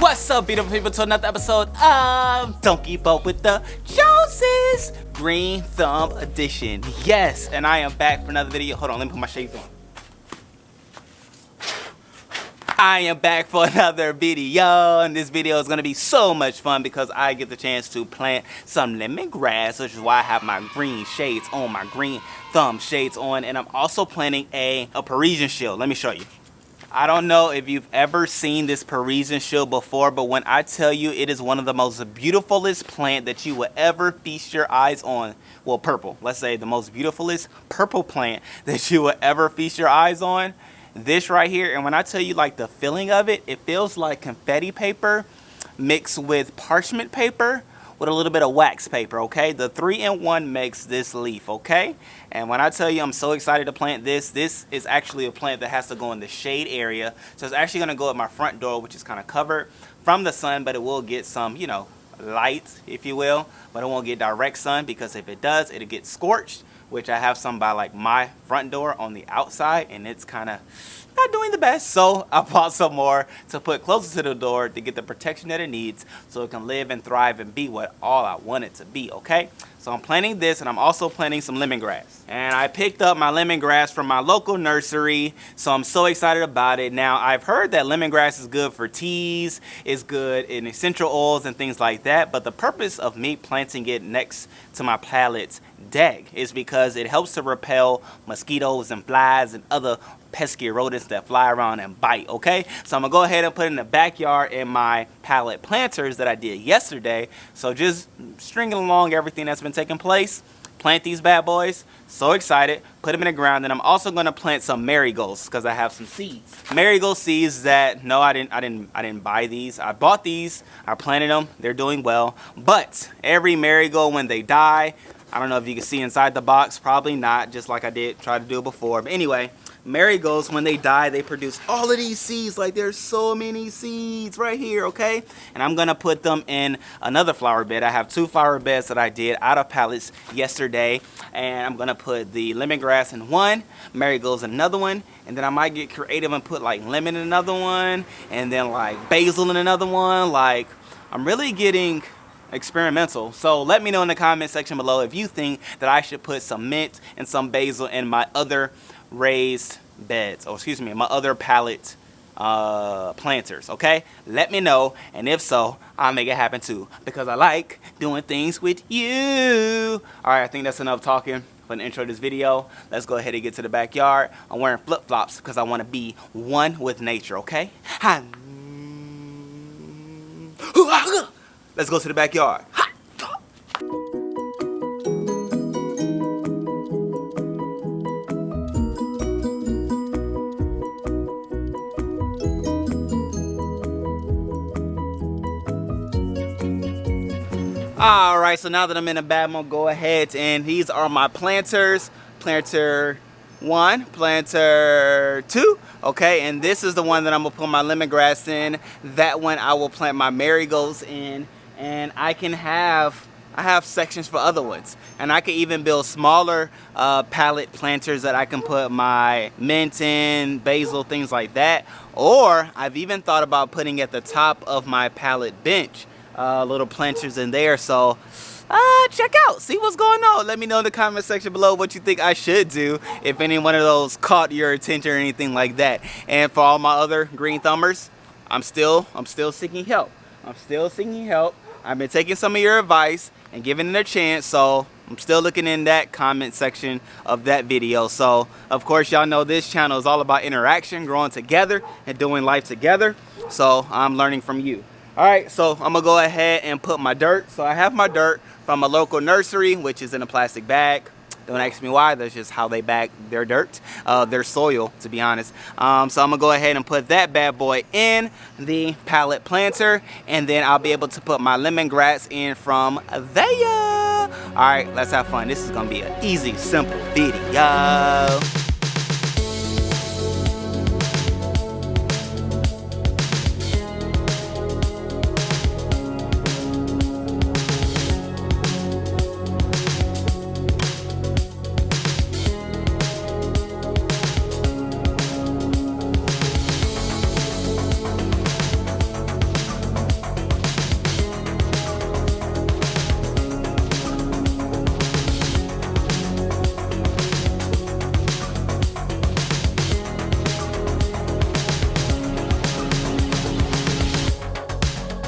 What's up, beautiful people, to another episode of Don't Keep Up with the Joneses Green Thumb Edition. Yes, and I am back for another video. Hold on, let me put my shades on. I am back for another video, and this video is going to be so much fun because I get the chance to plant some lemongrass, which is why I have my green shades on, my green thumb shades on, and I'm also planting a Parisian shield. Let me show you. I don't know if you've ever seen this Parisian shield before, but when I tell you it is one of the most beautifulest plant that you will ever feast your eyes on. Well, purple. Let's say the most beautifulest purple plant that you will ever feast your eyes on. This right here, and when I tell you like the feeling of it, it feels like confetti paper mixed with parchment paper with a little bit of wax paper, okay? The 3-in-1 makes this leaf, okay? And when I tell you I'm so excited to plant this, this is actually a plant that has to go in the shade area. So it's actually gonna go at my front door, which is kind of covered from the sun, but it will get some, you know, light, if you will, but it won't get direct sun, because if it does, it'll get scorched, which I have some by like my front door on the outside, and it's kind of not doing the best. So I bought some more to put closer to the door to get the protection that it needs so it can live and thrive and be what all I want it to be, okay? So I'm planting this, and I'm also planting some lemongrass. And I picked up my lemongrass from my local nursery, so I'm so excited about it. Now, I've heard that lemongrass is good for teas, it's good in essential oils and things like that, but the purpose of me planting it next to my Pallet deck is because it helps to repel mosquitoes and flies and other pesky rodents that fly around and bite, okay? So I'm gonna go ahead and put it in the backyard in my Pallet planters that I did yesterday. So just stringing along everything that's been taking place, plant these bad boys. So excited, put them in the ground. And I'm also gonna plant some marigolds because I have some seeds. Marigold seeds that, no, I didn't buy these. I bought these, I planted them, they're doing well. But every marigold, when they die, I don't know if you can see inside the box, probably not, just like I did try to do before. But anyway, marigolds, when they die, they produce all of these seeds. Like, there's so many seeds right here, okay? And I'm gonna put them in another flower bed. I have 2 flower beds that I did out of pallets yesterday, and I'm gonna put the lemongrass in one, marigolds in another one, and then I might get creative and put like lemon in another one, and then like basil in another one. Like, I'm really getting experimental. So let me know in the comment section below if you think that I should put some mint and some basil in my other raised beds, or excuse me, my other pallet planters, okay? Let me know, and if so, I'll make it happen too, because I like doing things with you. All right, I think that's enough talking for the intro to this video. Let's go ahead and get to the backyard. I'm wearing flip-flops because I want to be one with nature, okay? Let's go to the backyard. All right, so now that I'm in the bag, I'm gonna go ahead, and these are my planters. Planter 1, planter 2, okay, and this is the one that I'm gonna put my lemongrass in. That one I will plant my marigolds in, and I have sections for other ones, and I can even build smaller pallet planters that I can put my mint in, basil, things like that. Or I've even thought about putting at the top of my pallet bench little planters in there. So check out, see what's going on. Let me know in the comment section below what you think I should do, if any one of those caught your attention or anything like that. And for all my other green thumbers, I'm still seeking help. I'm still seeking help. I've been taking some of your advice and giving it a chance, so I'm still looking in that comment section of that video. So of course, y'all know this channel is all about interaction, growing together and doing life together. So I'm learning from you. All right, so I'm gonna go ahead and put my dirt. So I have my dirt from a local nursery, which is in a plastic bag. Don't ask me why, that's just how they bag their dirt, their soil, to be honest. So I'm gonna go ahead and put that bad boy in the pallet planter, and then I'll be able to put my lemongrass in from there. All right, let's have fun. This is gonna be an easy, simple video.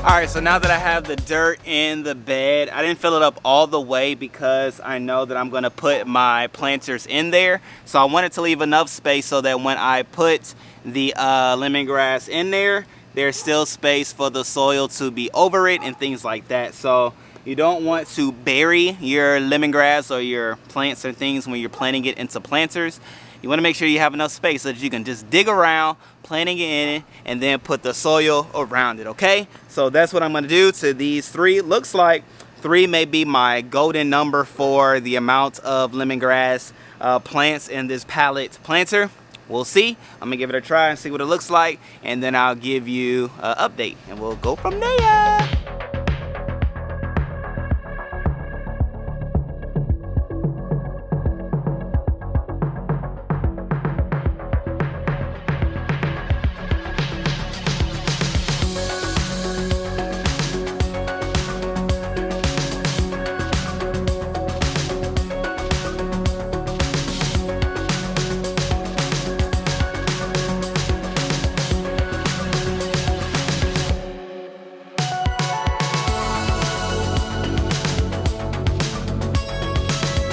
Alright, so now that I have the dirt in the bed, I didn't fill it up all the way because I know that I'm going to put my planters in there. So I wanted to leave enough space so that when I put the lemongrass in there, there's still space for the soil to be over it and things like that. So you don't want to bury your lemongrass or your plants or things when you're planting it into planters. You want to make sure you have enough space so that you can just dig around, planting it in, and then put the soil around it, okay? So that's what I'm going to do to these three. Looks like 3 may be my golden number for the amount of lemongrass plants in this pallet planter. We'll see. I'm going to give it a try and see what it looks like, and then I'll give you an update, and we'll go from there.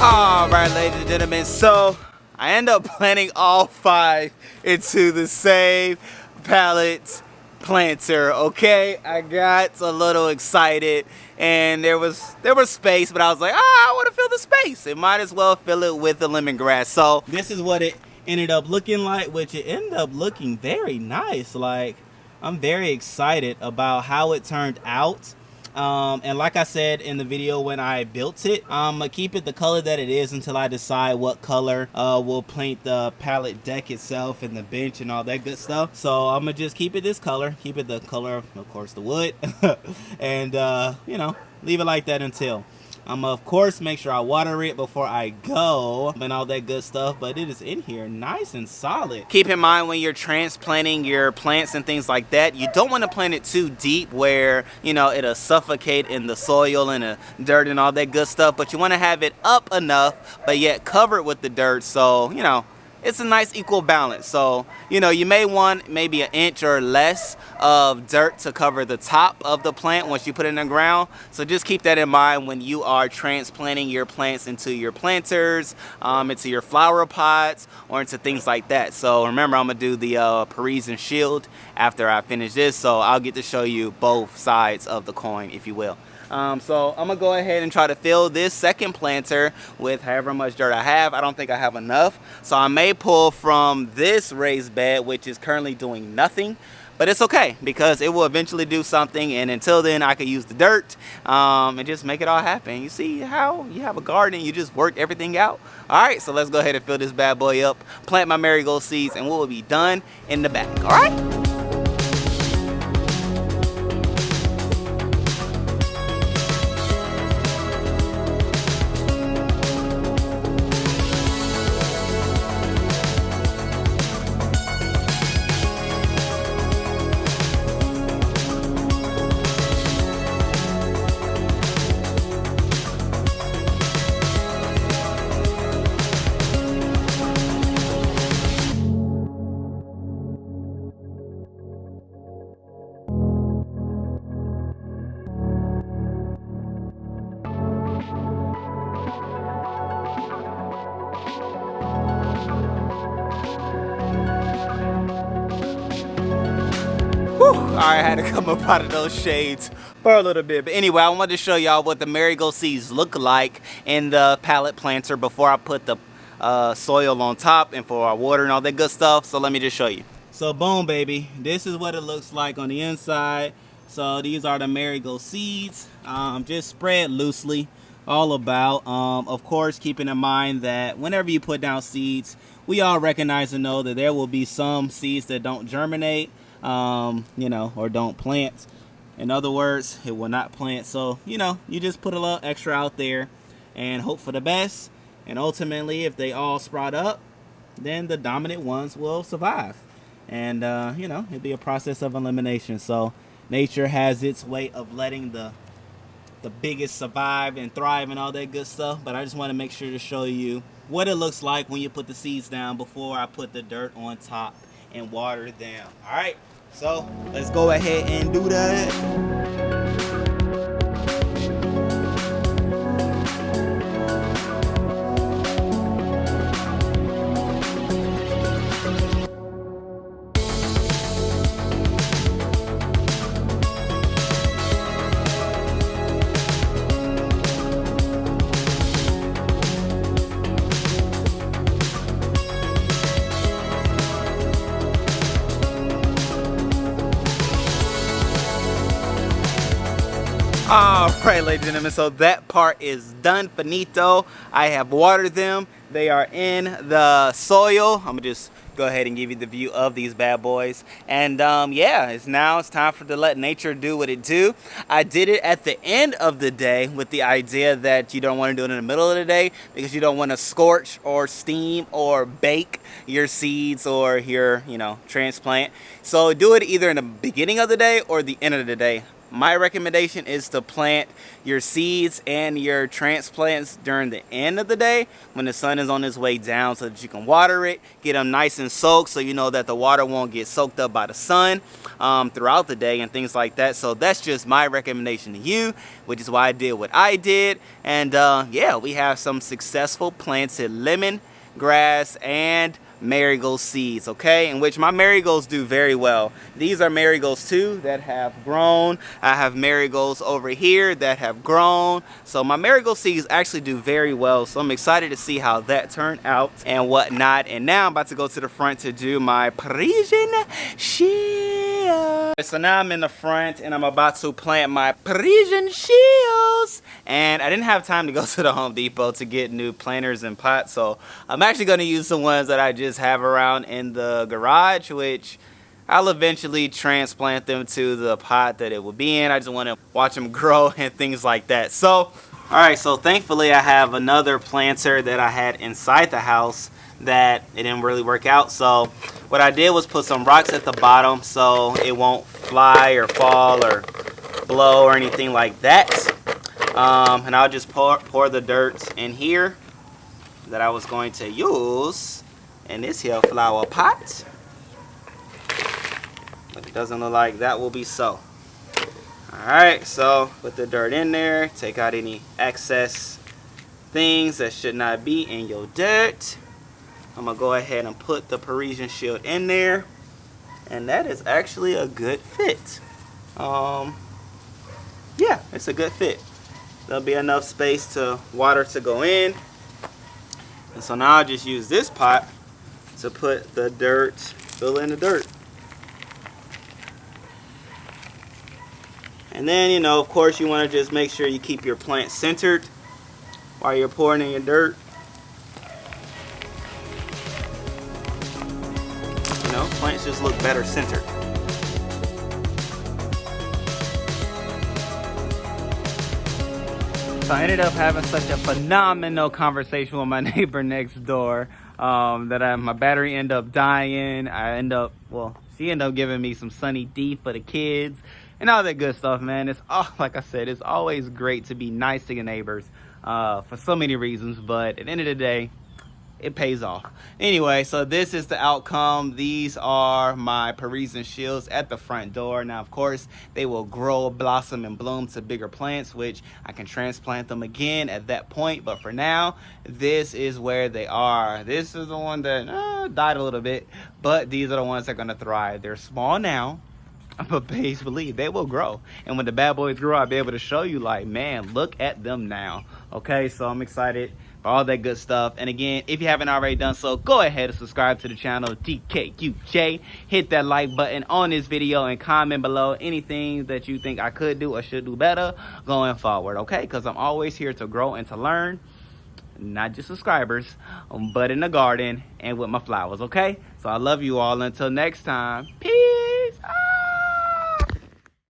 Alright, ladies and gentlemen, so I end up planting all 5 into the same pallet planter, okay? I got a little excited and there was space, but I was like, I want to fill the space. It might as well fill it with the lemongrass. So this is what it ended up looking like, which it ended up looking very nice. Like, I'm very excited about how it turned out. And like I said in the video when I built it, I'm gonna keep it the color that it is until I decide what color we'll paint the pallet deck itself and the bench and all that good stuff. So I'm gonna just keep it this color, keep it the color of course the wood, and you know, leave it like that until I'm of course make sure I water it before I go and all that good stuff, but it is in here nice and solid. Keep in mind when you're transplanting your plants and things like that, you don't want to plant it too deep where, you know, it'll suffocate in the soil and the dirt and all that good stuff, but you want to have it up enough but yet covered with the dirt, so you know it's a nice equal balance. So, you know, you may want maybe an inch or less of dirt to cover the top of the plant once you put it in the ground. So just keep that in mind when you are transplanting your plants into your planters, into your flower pots, or into things like that. So remember, I'm gonna do the Parisian shield after I finish this, so I'll get to show you both sides of the coin, if you will. So I'm gonna go ahead and try to fill this second planter with however much dirt I have. I don't think I have enough, so I may pull from this raised bed, which is currently doing nothing, but it's okay because it will eventually do something, and until then I can use the dirt and just make it all happen. You see how you have a garden, you just work everything out. All right, so let's go ahead and fill this bad boy up, plant my marigold seeds, and we'll be done in the back. All right. Alright, I had to come up out of those shades for a little bit. But anyway, I wanted to show y'all what the marigold seeds look like in the pallet planter before I put the soil on top and for our water and all that good stuff. So let me just show you. So boom, baby. This is what it looks like on the inside. So these are the marigold seeds. Just spread loosely all about. Of course, keeping in mind that whenever you put down seeds, we all recognize and know that there will be some seeds that don't germinate. You know, or don't plant. In other words, it will not plant. So, you know, you just put a little extra out there and hope for the best. And ultimately, if they all sprout up, then the dominant ones will survive. And, you know, it'll be a process of elimination. So nature has its way of letting the biggest survive and thrive and all that good stuff. But I just want to make sure to show you what it looks like when you put the seeds down before I put the dirt on top and water them. All right. So let's go ahead and do that. Alright, ladies and gentlemen, so that part is done, finito. I have watered them. They are in the soil. I'm gonna just go ahead and give you the view of these bad boys. And yeah, it's time to let nature do what it do. I did it at the end of the day with the idea that you don't want to do it in the middle of the day because you don't want to scorch or steam or bake your seeds or your, transplant. So do it either in the beginning of the day or the end of the day. My recommendation is to plant your seeds and your transplants during the end of the day when the sun is on its way down so that you can water it, get them nice and soaked so you know that the water won't get soaked up by the sun throughout the day and things like that. So that's just my recommendation to you, which is why I did what I did. And yeah, we have some successful planted lemongrass and marigold seeds, okay, in which my marigolds do very well. These are marigolds too that have grown. I have marigolds over here that have grown, so my marigold seeds actually do very well, so I'm excited to see how that turned out and whatnot. And now I'm about to go to the front to do my Parisian shield. So now I'm in the front and I'm about to plant my Parisian shields, and I didn't have time to go to the Home Depot to get new planters and pots, so I'm actually going to use the ones that I just have around in the garage, which I'll eventually transplant them to the pot that it will be in. I just want to watch them grow and things like that. So alright, so thankfully I have another planter that I had inside the house that it didn't really work out. So what I did was put some rocks at the bottom so it won't fly or fall or blow or anything like that. And I'll just pour the dirt in here that I was going to use in this here flower pot. But it doesn't look like that will be so. Alright, so put the dirt in there, take out any excess things that should not be in your dirt. I'm gonna go ahead and put the Parisian shield in there, and that is actually a good fit. Yeah, it's a good fit. There'll be enough space to water to go in. And so now I'll just use this pot to put the dirt, fill in the dirt. And then, of course, you want to just make sure you keep your plant centered while you're pouring in your dirt. Plants just look better centered. So I ended up having such a phenomenal conversation with my neighbor next door that my battery ended up dying. She ended up giving me some Sunny D for the kids and all that good stuff, man. It's like I said, it's always great to be nice to your neighbors for so many reasons, but at the end of the day, it pays off. Anyway, so this is the outcome. These are my Parisian shields at the front door. Now, of course, they will grow, blossom, and bloom to bigger plants, which I can transplant them again at that point. But for now, this is where they are. This is the one that died a little bit, but these are the ones that are going to thrive. They're small now, but please believe they will grow. And when the bad boys grow, I'll be able to show you, like, man, look at them now. Okay, so I'm excited for all that good stuff. And again, if you haven't already done so, go ahead and subscribe to the channel, TKQJ. Hit that like button on this video and comment below anything that you think I could do or should do better going forward, okay? Because I'm always here to grow and to learn, not just subscribers, but in the garden and with my flowers, okay? So I love you all. Until next time, peace.